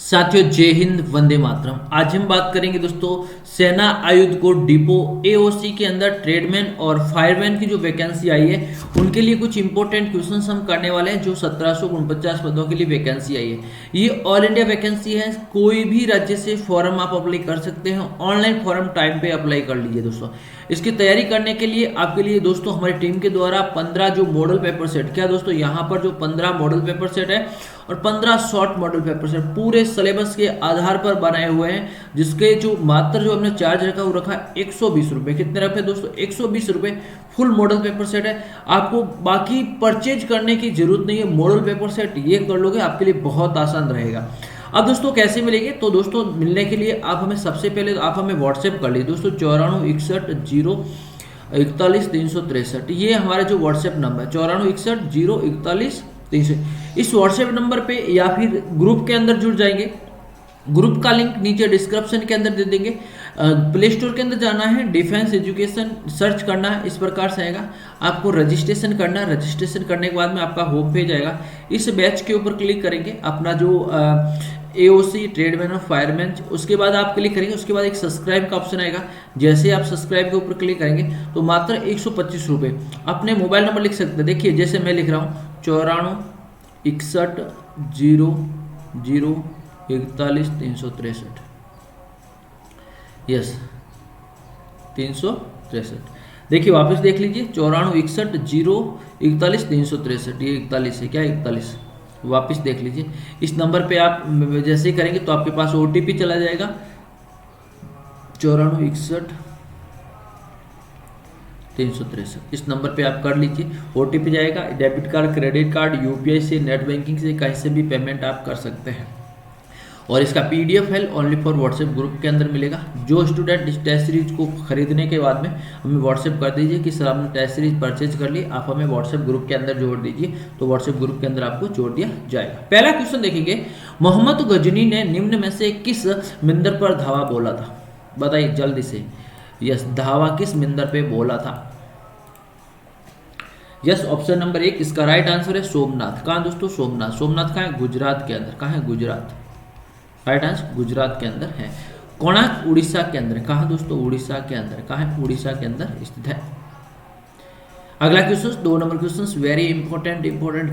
साथियों जय हिंद वंदे मातरम। आज हम बात करेंगे दोस्तों सेना आयुध कोर डिपो एओसी के अंदर ट्रेडमैन और फायरमैन की जो वैकेंसी आई है उनके लिए कुछ इंपॉर्टेंट क्वेश्चंस हम करने वाले हैं। जो 1749 पदों के लिए वैकेंसी आई है, ये ऑल इंडिया वैकेंसी है। कोई भी राज्य से फॉर्म आप अप्लाई कर सकते हैं। ऑनलाइन फॉर्म टाइम पे अप्लाई कर लीजिए दोस्तों। इसकी तैयारी करने के लिए आपके लिए दोस्तों हमारी टीम के द्वारा 15 जो मॉडल पेपर सेट, क्या दोस्तों यहाँ पर जो 15 मॉडल पेपर सेट है और 15 शॉर्ट मॉडल पेपर सेट पूरे सिलेबस के आधार पर बनाए हुए हैं, जिसके जो मात्र जो हमने चार्ज रखा वो रखा 120 रुपये। कितने रुपए दोस्तों? 120 रुपये फुल मॉडल पेपर सेट है। आपको बाकी परचेज करने की जरूरत नहीं है। मॉडल पेपर सेट ये कर लोगे आपके लिए बहुत आसान रहेगा। अब दोस्तों कैसे मिलेंगे? तो दोस्तों मिलने के लिए आप हमें सबसे पहले तो आप हमें व्हाट्सएप कर लीजिए दोस्तों 9461 041 363। ये हमारा जो व्हाट्सएप नंबर है 9461 041 363। इस व्हाट्सएप नंबर पे या फिर ग्रुप के अंदर जुड़ जाएंगे। ग्रुप का लिंक नीचे डिस्क्रिप्शन के अंदर दे देंगे। प्ले स्टोर के अंदर जाना है, डिफेंस एजुकेशन सर्च करना है, इस प्रकार से आएगा। आपको रजिस्ट्रेशन करना है। रजिस्ट्रेशन करने के बाद में आपका होम पेज आएगा। इस बैच के ऊपर क्लिक करेंगे, अपना जो एओसी ट्रेडमैन और फायरमैन, उसके बाद आप क्लिक करेंगे। उसके बाद एक सब्सक्राइब का ऑप्शन आएगा। जैसे आप सब्सक्राइब के ऊपर क्लिक करेंगे तो मात्र 125 रुपये अपने मोबाइल नंबर लिख सकते हैं। देखिए जैसे मैं लिख रहा हूँ 9461 041 यस 363। देखिए वापस देख लीजिए 9461 041 363। ये 41 है, क्या 41? वापस देख लीजिए। इस नंबर पे आप जैसे ही करेंगे तो आपके पास ओटीपी चला जाएगा 9461 363। इस नंबर पे आप कर लीजिए, ओटीपी जाएगा। Debit card, credit card, UPI से, नेट बैंकिंग से, कहीं से भी पेमेंट आप कर सकते हैं। और इसका PDF file only for WhatsApp group के अंदर मिलेगा। जो स्टूडेंट इस टेस्ट सीरीज को खरीदने के बाद में हमें व्हाट्सएप कर दीजिए कि सर आपने टेस्ट सीरीज परचेज कर ली, आप हमें व्हाट्सएप ग्रुप के अंदर जोड़ दीजिए, तो व्हाट्सएप ग्रुप के अंदर आपको जोड़ दिया जाएगा। पहला क्वेश्चन देखेंगे, मोहम्मद गजनी ने निम्न में से किस मिंदर पर धावा बोला था? बताइए जल्दी से। यस, धावा किस मिंदर पे बोला था? यस, ऑप्शन नंबर 1 इसका राइट आंसर है सोमनाथ। कहाँ दोस्तों? सोमनाथ। सोमनाथ कहाँ है? गुजरात के अंदर। कहाँ है? गुजरात। राइट आंसर गुजरात के अंदर है। कोणार्क उड़ीसा के अंदर। कहाँ दोस्तों? उड़ीसा के अंदर। कहाँ है? उड़ीसा के अंदर स्थित है। अगला question 2 number question, very important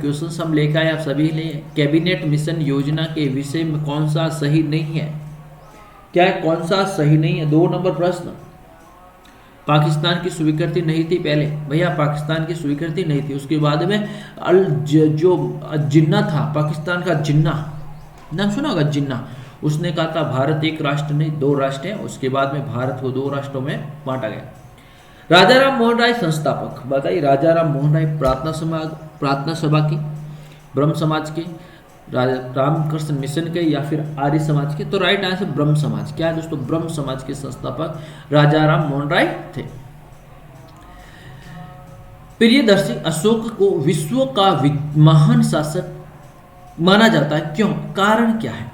question हम लेकर आए आप सभी लिए। कैबिनेट मिशन योजना के विषय में कौन सा सही नहीं है? क्या है? कौन सा सही नहीं है? 2 नंबर प्रश्न। पाकिस्तान की स्वीकृति नहीं थी पहले, भैया पाकिस्तान की स्वीकृति नहीं थी। उसके बाद में जो जिन्ना था, पाकिस्तान का जिन्ना, नाम सुना होगा जिन्ना, उसने कहा था भारत एक राष्ट्र नहीं 2 राष्ट्र है। उसके बाद में भारत को 2 राष्ट्रों में बांटा गया। राजाराम मोहन राय संस्थापक। बताइए राजाराम मोहन राय प्रार्थना सभा की, ब्रह्म समाज के, रामकृष्ण मिशन के, या फिर आर्य समाज के? तो राइट आंसर ब्रह्म समाज। क्या है दोस्तों? ब्रह्म समाज के संस्थापक राजाराम मोहन राय थे। प्रियदर्शी अशोक को विश्व का महान शासक माना जाता है, क्यों? कारण क्या है?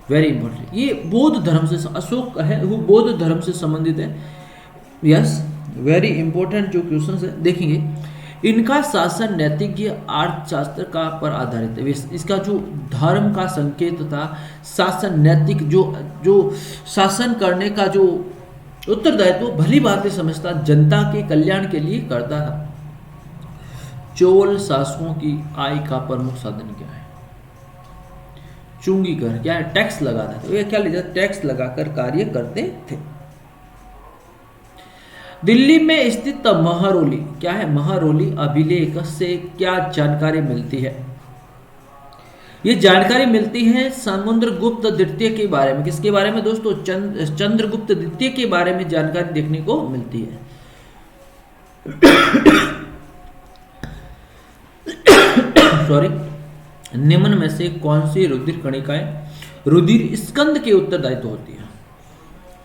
Very important. ये बौद्ध धर्म से, अशोक है वो बौद्ध धर्म से संबंधित है। यस, वेरी इंपॉर्टेंट जो क्वेश्चन है देखेंगे। इनका शासन नैतिक अर्थशास्त्र का पर आधारित है। इसका जो धर्म का संकेत था, शासन नैतिक, जो शासन करने का जो उत्तरदायित्व भली भांति समझता, जनता के कल्याण के लिए करता था। चोल शासकों की आय का प्रमुख साधन क्या है? चुंगी कर, क्या है? टैक्स लगाता था। ये क्या लिखा? टैक्स लगाकर कार्य करते थे। दिल्ली में स्थित महरौली, क्या है? महरौली अभिलेख से क्या जानकारी मिलती है? ये जानकारी मिलती है समुद्रगुप्त द्वितीय के बारे में। किसके बारे में दोस्तों? चंद्रगुप्त द्वितीय के बारे में जानकारी देखने को मिलती है। सॉरी, निम्न में से कौन सी रुधिर कणिकाएं रुधिर स्कंद के उत्तरदायित्व होती है?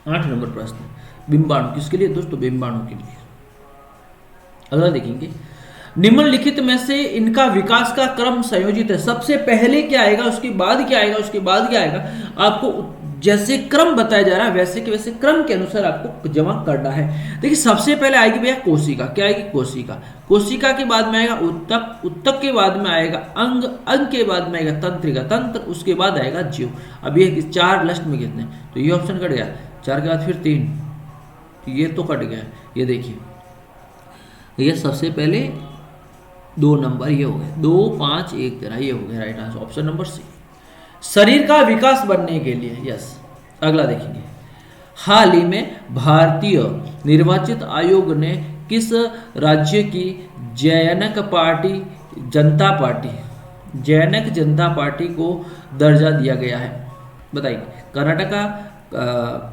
8 नंबर प्रश्न, बिंबाणु। किसके लिए दोस्तों? बिंबाणु के लिए। अगला देखेंगे, निम्नलिखित में से इनका विकास का क्रम संयोजित है। सबसे पहले क्या आएगा, उसके बाद क्या आएगा, उसके बाद क्या आएगा? आपको जैसे क्रम बताया जा रहा है वैसे के वैसे क्रम के अनुसार आपको जमा करना है। देखिए सबसे पहले आएगी भैया कोशिका, क्या आएगी कोशिका, कोशिका के बाद में आएगा उत्तक, उत्तक के बाद में आएगा अंग, अंग के बाद में आएगा तंत्रिका, तंत्र, उसके बाद आएगा जीव। अब ये 4 लास्ट में कितने, तो ये ऑप्शन कट गया, 4 के बाद फिर 3, तो ये तो कट गया। ये देखिए ये सबसे पहले 2 नंबर ये हो गए, 2 5 1 13, ये हो गया right answer option number C. शरीर का विकास बनने के लिए, यस। अगला देखेंगे, हाल ही में भारतीय निर्वाचित आयोग ने किस राज्य की जैनक जनता पार्टी को दर्जा दिया गया है, बताइए। कर्नाटका,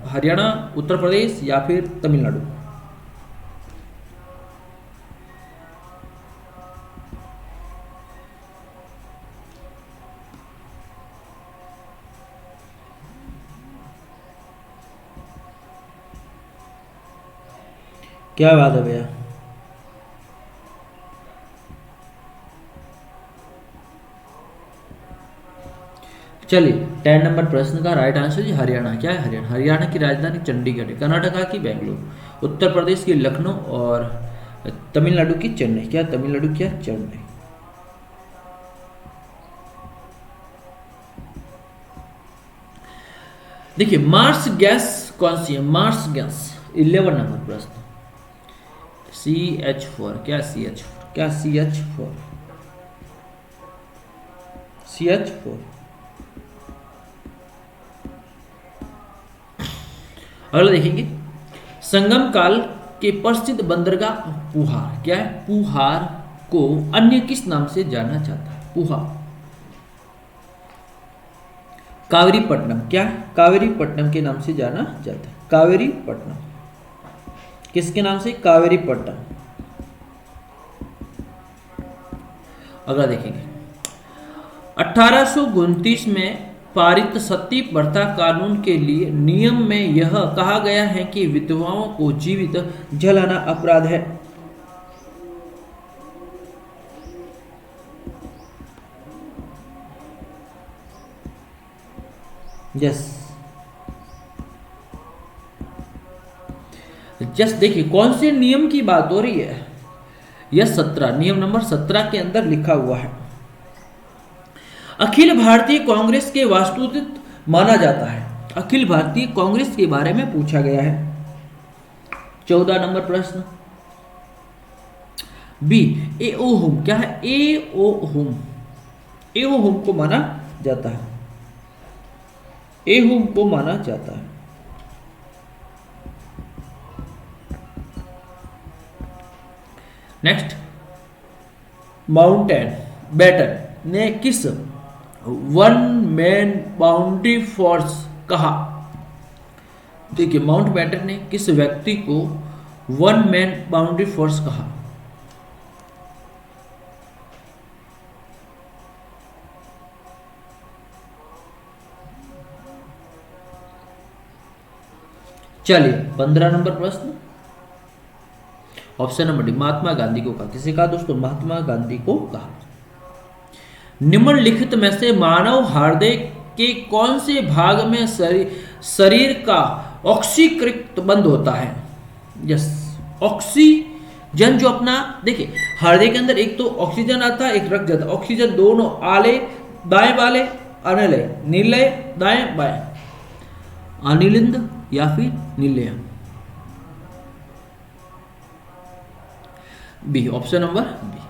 हरियाणा, उत्तर प्रदेश या फिर तमिलनाडु। क्या बात है भैया, चलिए 10 नंबर प्रश्न का राइट आंसर जी हरियाणा। क्या है हरियाणा, हरियाणा की राजधानी चंडीगढ़ है, कर्नाटका की बेंगलुरु, उत्तर प्रदेश की लखनऊ और तमिलनाडु की चेन्नई। क्या तमिलनाडु, क्या चेन्नई। देखिए मार्स गैस कौन सी है, मार्स गैस 11 नंबर प्रश्न, CH4, क्या CH4, क्या CH4, CH4। अगला देखेंगे, संगम काल के प्रसिद्ध बंदरगाह पुहार, क्या है, पुहार को अन्य किस नाम से जाना जाता है, पुहार। कावेरीपट्टनम, क्या है, कावेरीपट्टनम के नाम से जाना जाता है, कावेरीपट्टनम, किसके नाम से, कावेरीपट्टनम। अगला देखेंगे, 1829 में पारित सती प्रथा कानून के लिए नियम में यह कहा गया है कि विधवाओं को जीवित जलाना अपराध है। यस जस्ट देखिए कौन से नियम की बात हो रही है, यह 17, नियम नंबर 17 के अंदर लिखा हुआ है। अखिल भारतीय कांग्रेस के वास्तुदूत माना जाता है, अखिल भारतीय कांग्रेस के बारे में पूछा गया है। 14 नंबर प्रश्न, बी एओ हुम, क्या है, एओ हुम, एओ हुम को माना जाता है, ए हुम को माना जाता है। नेक्स्ट, माउंटेन बैटन ने किस वन मैन बाउंड्री फोर्स कहा। देखिए माउंट बैटन ने किस व्यक्ति को वन मैन बाउंड्री फोर्स कहा। चलिए 15 नंबर प्रश्न, option number D, Mahatma Gandhi को कहा। किसे कहा दोस्तों, महात्मा गांधी को कहा। निम्नलिखित में से मानव हृदय के कौन से भाग में शरीर का ऑक्सीकृत बंद होता है। यस, ऑक्सीजन जो अपना, देखिए हृदय के अंदर एक तो ऑक्सीजन आता है, एक रक्त जाता है। ऑक्सीजन दोनों आले दाएं बाले, अनिलय नीलय दाएं बाएं, अनिलिंद या फिर नीलय। B, option number B.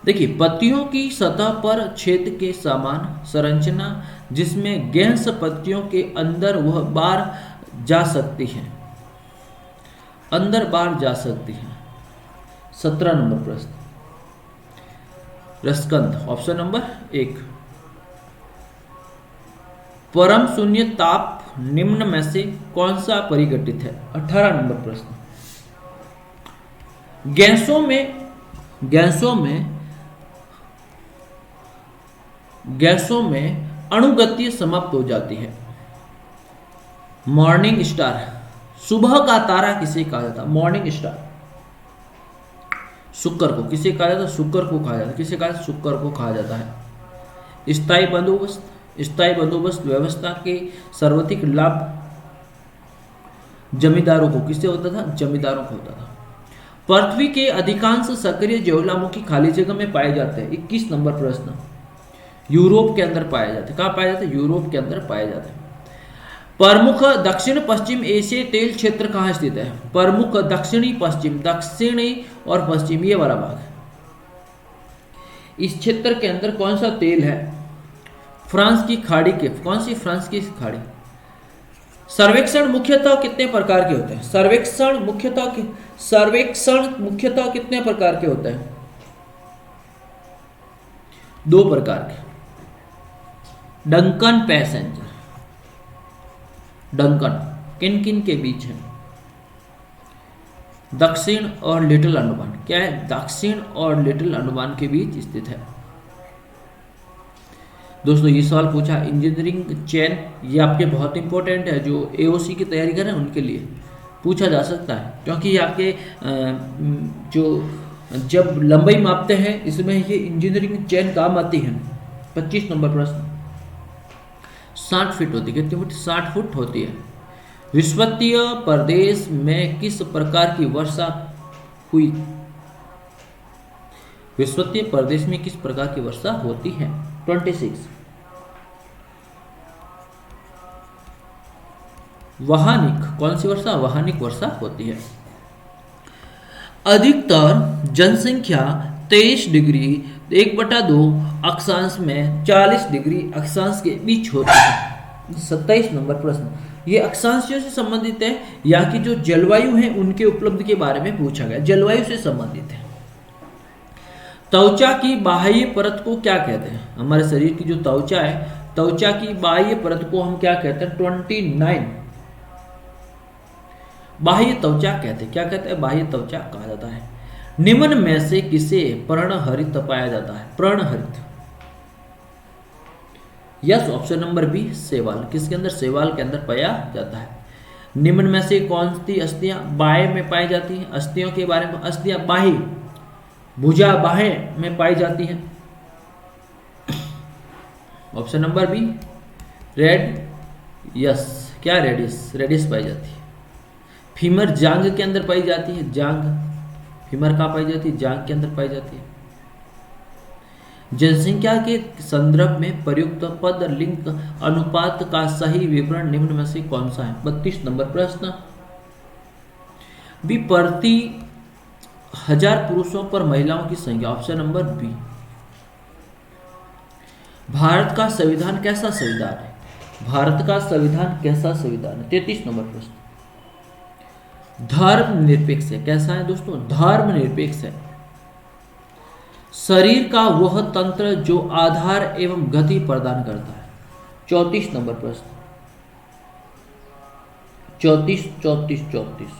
देखिए पत्तियों की सतह पर छेद के समान संरचना जिसमें गैस पत्तियों के अंदर वह बाहर जा सकती है, अंदर बाहर जा सकती है। 17 नंबर प्रश्न, रसकंद, ऑप्शन नंबर 1। परम शून्य ताप निम्न में से कौन सा परिघटित है। 18 नंबर प्रश्न, गैसों में अणुगति समाप्त हो जाती है। मॉर्निंग स्टार, सुबह का तारा किसे कहा जाता है। मॉर्निंग स्टार शुक्र को किसे कहा जाता है, शुक्र को कहा जाता है। किसे कहा, शुक्र को कहा जाता है। स्थायी बंदोबस्त, स्थायी बंदोबस्त व्यवस्था के सर्वाधिक लाभ जमींदारों को, किससे होता था? जमींदारों को होता था। पृथ्वी के अधिकांश सक्रिय ज्वालामुखी खाली जगह में पाए जाते हैं। 21 नंबर प्रश्न। यूरोप के अंदर पाए जाते हैं। कहाँ पाए जाते हैं? यूरोप के अंदर पाए जाते हैं। प्रमुख दक्षिण पश्चिम एशियाई तेल क्षेत्र कहाँ स्थित है? प्रमुख दक्षिणी पश्चिम, दक्षिणी और पश्चिम, ये वाला भाग। इस क्षेत्र के अंदर कौन सा तेल है? फ्रांस की खाड़ी के, कौन सी? फ्रांस की खाड़ी। सर्वेक्षण मुख्यतः कितने प्रकार के होते हैं? सर्वेक्षण मुख्यतः कितने प्रकार के होते हैं? 2 प्रकार के। डंकन पैसेंजर, डंकन किन किन के बीच है? दक्षिण और लिटिल अंडमान। क्या है? दक्षिण और लिटिल अंडमान के बीच स्थित है। दोस्तों ये सवाल पूछा इंजीनियरिंग चेन, ये आपके बहुत इंपॉर्टेंट है, जो एओसी की तैयारी कर रहे हैं उनके लिए पूछा जा सकता है, क्योंकि ये आपके जो जब लंबाई मापते हैं इसमें ये इंजीनियरिंग चेन काम आती है। 25 नंबर प्रश्न। 60 फीट होती है। कितनी फुट? 60 फुट होती है। विषुवतीय प्रदेश में किस प्रकार की वर्षा हुई? विषुवतीय प्रदेश में किस प्रकार की वर्षा होती है? 26। वहानिक, कौन सी वर्षा? वहानिक वर्षा होती है। अधिकतर जनसंख्या 23 डिग्री 1/2 अक्षांश में 40 डिग्री अक्षांश के बीच होती है। 27 नंबर प्रश्न। ये अक्षांशों से संबंधित है, यहाँ की जो जलवायु है उनके उपलब्ध के बारे में पूछा गया, जलवायु से संबंधित है। त्वचा की बाह्य परत को क्या कहते हैं? हमारे शरीर की जो त्वचा है, त्वचा की बाह्य परत को हम क्या कहते हैं? 29 बाह्य त्वचा कहते हैं। क्या कहते हैं? बाह्य त्वचा कहा जाता है। निम्न में से किसे पर्णहरित पाया जाता है? पर्णहरित। यस, ऑप्शन नंबर बी शैवाल। किसके अंदर? शैवाल के अंदर पाया जाता है। निम्न में से कौन सी अस्थियां बाह्य में पाई जाती हैं? अस्थियों के बारे में, अस्थियां बाह्य, भुजा बाह्य में पाई जाती हैं। Option number B red, yes. क्या? रेडिस, रेडिस पाई जाती है। फीमर जांग के अंदर पाई जाती है। जांग, फीमर कहाँ पाई जाती है? जांग के अंदर पाई जाती है। जनसंख्या के संदर्भ में प्रयुक्त पद लिंग अनुपात का सही विवरण निम्न में से कौन सा है? 32 नंबर प्रश्न। भी प्रति 1000 पुरुषों पर महिलाओं की संख्या। Option number B. भारत का संविधान कैसा संविधान है? भारत का संविधान कैसा संविधान है? 33 नंबर प्रश्न। धर्म निरपेक्ष है। कैसा है दोस्तों? धर्म निरपेक्ष है। शरीर का वह तंत्र जो आधार एवं गति प्रदान करता है। 34 नंबर प्रश्न। 34।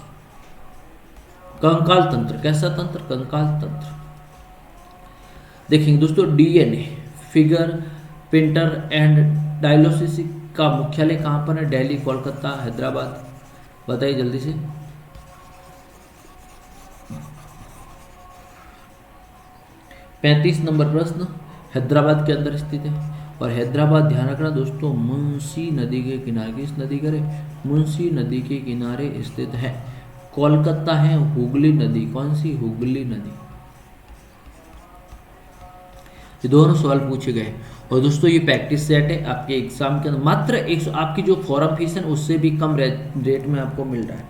कंकाल तंत्र। कैसा तंत्र? कंकाल तंत्र। देखेंगे दोस्तों, DNA figure printer and diagnostic का मुख्यालय कहां पर है? दिल्ली, कोलकाता, हैदराबाद। बताइए जल्दी से। पैंतीस नंबर प्रश्न। हैदराबाद के अंदर स्थित है। और हैदराबाद ध्यान रखना दोस्तों, मुंशी नदी के किनारे, किस नदी के? मुंशी नदी के किनारे स्थित है। कोलकाता है हुगली नदी। कौन सी? हुगली नदी। ये दोनों सवाल पूछे गए। और दोस्तों ये प्रैक्टिस सेट है आपके एग्जाम के अंदर। मात्र आपकी जो फॉर्म फीस है उससे भी कम रेट में आपको मिल रहा है,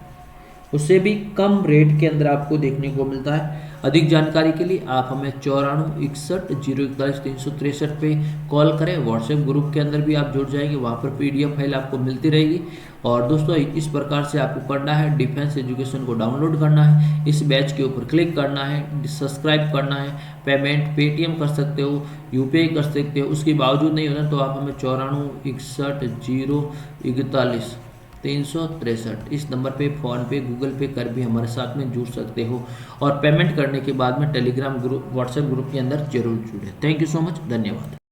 उससे भी कम रेट के अंदर आपको देखने को मिलता है। अधिक जानकारी के लिए आप हमें 94 61 041 363 पे कॉल करें। व्हाट्सएप ग्रुप के अंदर भी आप जुड़ जाएंगे, वहाँ पर PDF फाइल आपको मिलती रहेगी। और दोस्तों इस प्रकार से आपको करना है, डिफेंस एजुकेशन को डाउनलोड करना है, इस बैच के ऊपर क्लिक करना है, सब्सक्राइब करना है। पेमेंट पेटीएम कर सकते हो, UPI कर सकते हो। उसके बावजूद नहीं होना तो आप हमें 94 61 041 363 इस नंबर पे फ़ोन पे गूगल पे कर भी हमारे साथ में जुड़ सकते हो। और पेमेंट करने के बाद में टेलीग्राम ग्रुप व्हाट्सएप ग्रुप के अंदर जरूर जुड़े। थैंक यू सो मच, धन्यवाद।